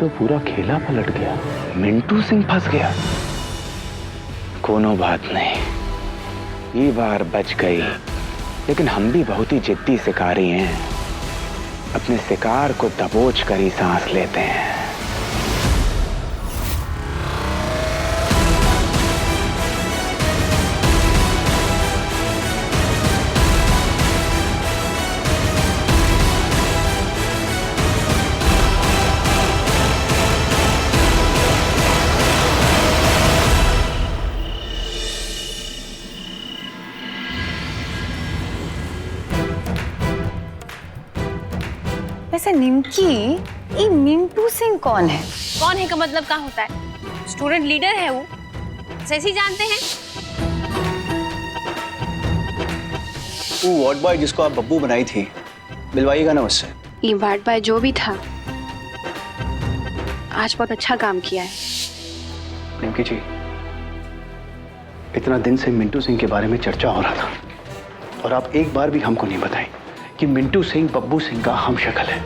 तो पूरा खेला पलट गया। मिंटू सिंह फंस गया। कोनो बात नहीं, ये बार बच गई। लेकिन हम भी बहुत ही जिद्दी शिकारी हैं। अपने शिकार को दबोच कर ही सांस लेते हैं। वैसे निमकी, ये मिंटू सिंह कौन है? कौन है का मतलब क्या होता है? स्टूडेंट लीडर है वो, जैसे ही जानते हैं। वो वार्ड बॉय जिसको आप बब्बू बनाई थी, मिलवाइएगा ना उससे। ये वार्ड बॉय जो भी था, आज बहुत अच्छा काम किया है। निमकी जी, इतना दिन से मिंटू सिंह के बारे में चर्चा हो रहा था और आप एक बार भी हमको नहीं बताई कि मिंटू सिंह बब्बू सिंह का हमशक्ल है।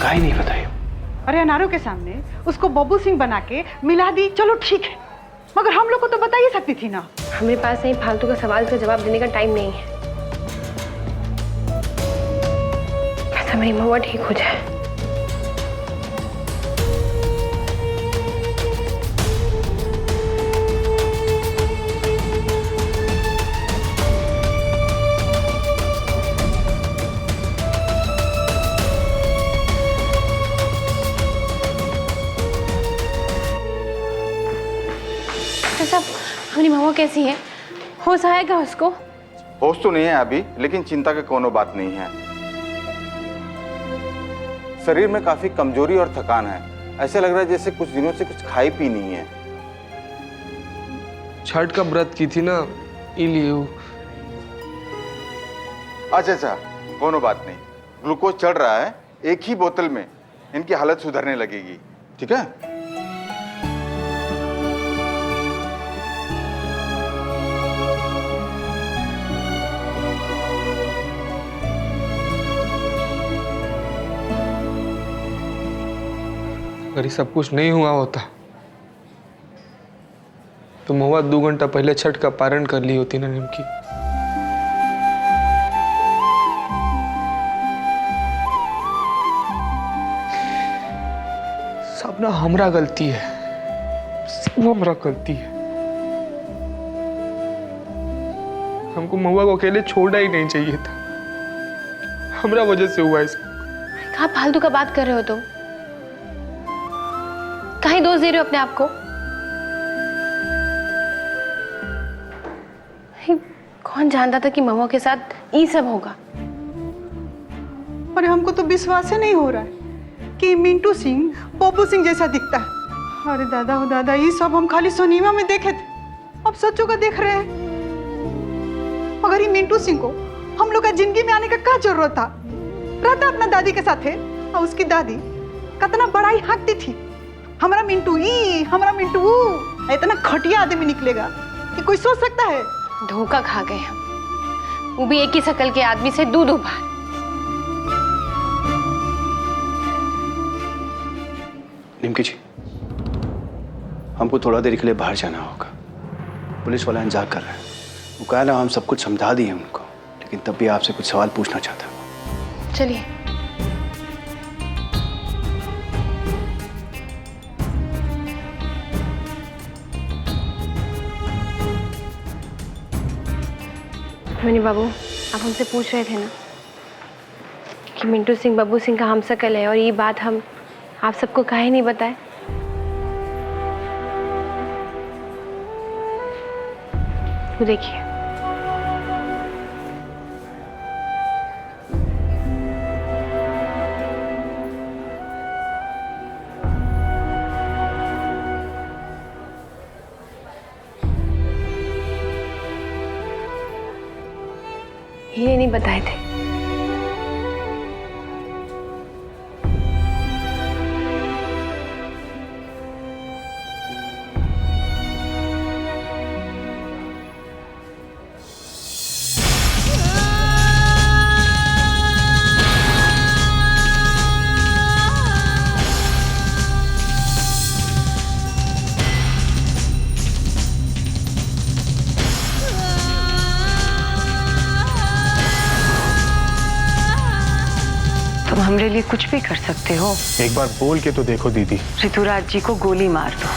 काहे नहीं बताई? अरे अनारों के सामने उसको बब्बू सिंह बना के मिला दी, चलो ठीक है, मगर हम लोग को तो बता ही सकती थी ना। हमारे पास नहीं फालतू का सवाल का जवाब देने का टाइम नहीं है। बस हमारी महुआ ठीक हो जाए। साहब, हमारी महुआ कैसी है? होश आएगा उसको? होश तो नहीं है अभी, लेकिन चिंता की कोनो बात नहीं है। शरीर में काफी कमजोरी और थकान है। ऐसे लग रहा है जैसे कुछ दिनों से कुछ खाई पी नहीं है। छठ का व्रत की थी ना, इलिए। अच्छा, कोनो बात नहीं। ग्लूकोज चढ़ रहा है, एक ही बोतल में इनकी हालत सुधरने लगेगी। ठीक है? अगर ये सब कुछ नहीं हुआ होता तो महुआ 2 घंटा पहले छठ का पारण कर ली होती ना निमकी। सब ना हमरा गलती है, सब हमरा गलती है। हमको महुआ को अकेले छोड़ना ही नहीं चाहिए था। हमरा वजह से हुआ इसका। कहाँ फालतू का बात कर रहे हो तुम? कहीं दोष दे रहे हो अपने आप को? कौन जानता था कि महुआ के साथ ये सब होगा? अरे हमको तो विश्वास ही नहीं हो रहा है कि मिंटू सिंह बब्बू सिंह जैसा दिखता है। अरे दादा हो दादा, ये सब हम खाली सिनेमा में देखे थे, अब सच्चों का देख रहे हैं। मगर ये मिंटू सिंह को हम लोग का जिंदगी में आने का क्या जरूरत था? रहता अपना दादी के साथ है, और उसकी दादी कितना बड़ा ही हाँकती थी, हमारा मिंटू ई, हमारा मिंटू ऊ। इतना घटिया आदमी निकलेगा कि कोई सोच सकता है? धोखा खा गए हम, वो भी एक ही शक्ल के आदमी से दो बार। निमकी जी, हमको थोड़ा देर के लिए बाहर जाना होगा। पुलिस वाला इंतजार कर रहा है। वो कह रहा हम सब कुछ समझा दिए उनको, लेकिन तब भी आपसे कुछ सवाल पूछना चाहता हूँ। चलिए। मनी बाबू, आप हमसे पूछ रहे थे ना कि मिंटू सिंह बब्बू सिंह का हमशक्ल है, और ये बात हम आप सबको काहे नहीं बताए? वो देखिए। ये नहीं बताए थे। हमरे लिए कुछ भी कर सकते हो। एक बार बोल के तो देखो दीदी। ऋतुराज जी को गोली मार दो।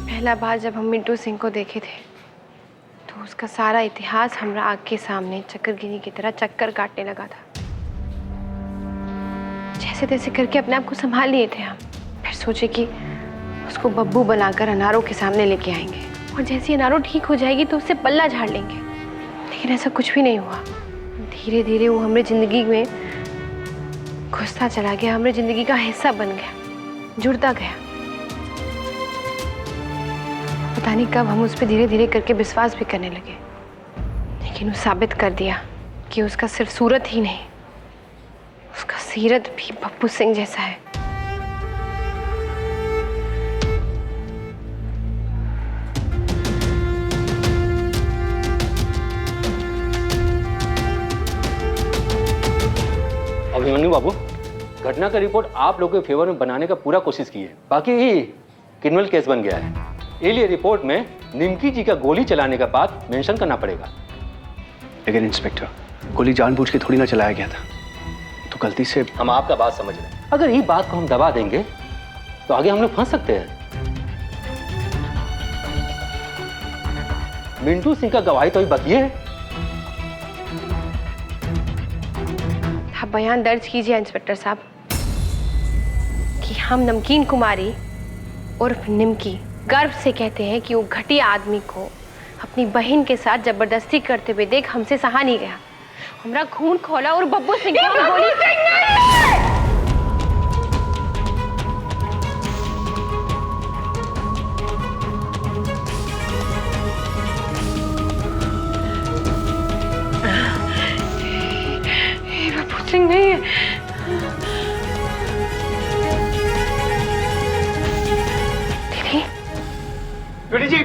पहला बार जब हम मिंटू सिंह को देखे थे तो उसका सारा इतिहास हमरा आँख के सामने चक्करगिनी की तरह चक्कर काटने लगा था। जैसे तैसे करके अपने आप को संभाल लिए थे हम। फिर सोचे कि उसको बब्बू बनाकर अनारों के सामने लेके आएंगे और जैसे अनारों ठीक हो जाएगी तो उससे पल्ला झाड़ लेंगे, लेकिन ऐसा कुछ भी नहीं हुआ। धीरे धीरे वो हमारी जिंदगी में घुसता चला गया, हमारी जिंदगी का हिस्सा बन गया, जुड़ता गया। पता नहीं कब हम उस पर धीरे धीरे करके विश्वास भी करने लगे, लेकिन वो साबित कर दिया कि उसका सिर्फ सूरत ही नहीं, उसका सीरत भी बब्बू सिंह जैसा है। अभिमन्यु बाबू, घटना का रिपोर्ट आप लोगों के फेवर में बनाने का पूरा कोशिश की है, बाकी ये क्रिमिनल केस बन गया है। इसलिए रिपोर्ट में निमकी जी का गोली चलाने का बात मेंशन करना पड़ेगा। लेकिन इंस्पेक्टर, गोली जानबूझ के थोड़ी ना चलाया गया था, तो गलती से। हम आपका बात समझ रहे हैं। अगर ये बात को हम दबा देंगे तो आगे हम लोग फंस सकते हैं। मिंटू सिंह का गवाही तो अभी बाकी है। आप बयान दर्ज कीजिए इंस्पेक्टर साहब कि हम नमकीन कुमारी उर्फ निमकी गर्व से कहते हैं कि वो घटिया आदमी को अपनी बहन के साथ जबरदस्ती करते हुए देख हमसे सहा नहीं गया। हमरा खून खोला और बब्बू सिंह को गोली। बब्बू सिंह नहीं है। बेटी जी,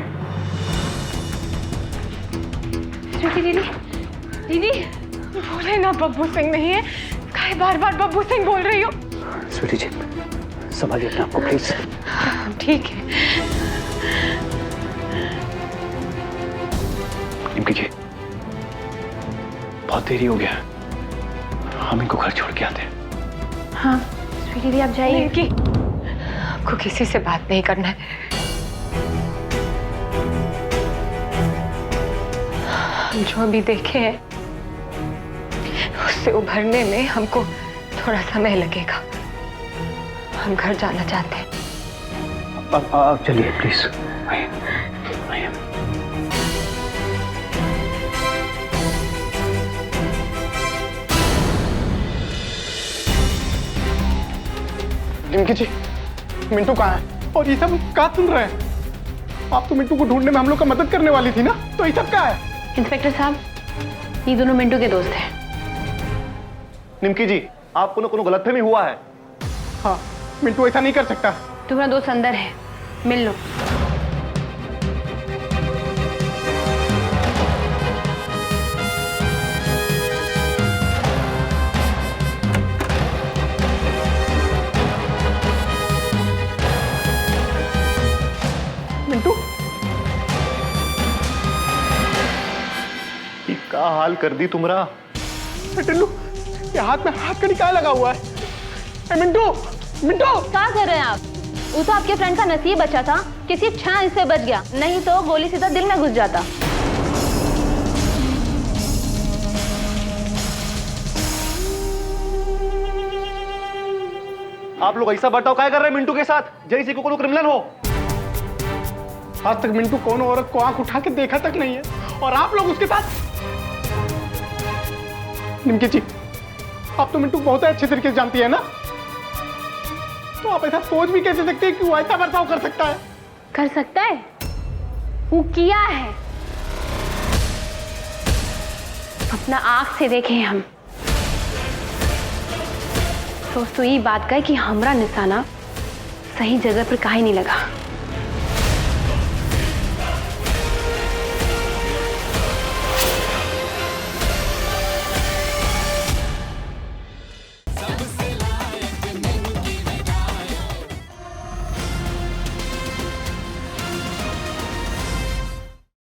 दीदी दीदी बोले ना बब्बू सिंह नहीं है, काहे बार बार बब्बू सिंह बोल रही हो? स्वीटी जी, संभालिए अपने आप को प्लीज। ठीक है। निमकी जी, बहुत देरी हो गया, हम इनको घर छोड़ के आते हैं। हाँ स्वीटी दीदी आप जाइए। निमकी, आपको किसी से बात नहीं करना है। जो भी देखे हैं उससे उभरने में हमको थोड़ा समय लगेगा। हम घर जाना चाहते हैं। आप चलिए प्लीज। निमकी जी, मिंटू कहाँ है? और ये सब कहाँ सुन रहे हैं? आप तो मिंटू को ढूंढने में हम लोग का मदद करने वाली थी ना, तो ये सब कहाँ है? इंस्पेक्टर साहब, ये दोनों मिंटू के दोस्त हैं। निमकी जी, आपको ना कोनो गलतफहमी हुआ है। हाँ, मिंटू ऐसा नहीं कर सकता। तुम्हारा दोस्त अंदर है, मिल लो। मिंटू, क्या हाल कर दी तुमरा? टिल्लू, ये हाथ में हाथ कड़ी क्या लगा हुआ है? मिंटू, मिंटू क्या कर रहे हैं आप? वो तो आपके फ्रेंड का नसीब बचा था, किसी क्षण से बच गया, नहीं तो गोली सीधा दिल में घुस जाता। आप लोग ऐसा बर्ताव क्या कर रहे हैं मिंटू के साथ, जैसे को कोनो क्रिमिनल हो? आज तक मिंटू कौन औरत को आंख उठा के देखा तक नहीं है, और आप लोग उसके साथ। निमकी जी, आप तो मिंटू बहुत अच्छे तरीके से जानती है ना, तो आप ऐसा सोच भी कैसे सकते हैं कि वो ऐसा बर्ताव कर सकता है? कर सकता है, वो किया है, अपना आंख से देखे हम। सोच तो ये बात का है कि हमरा निशाना सही जगह पर काहे नहीं लगा।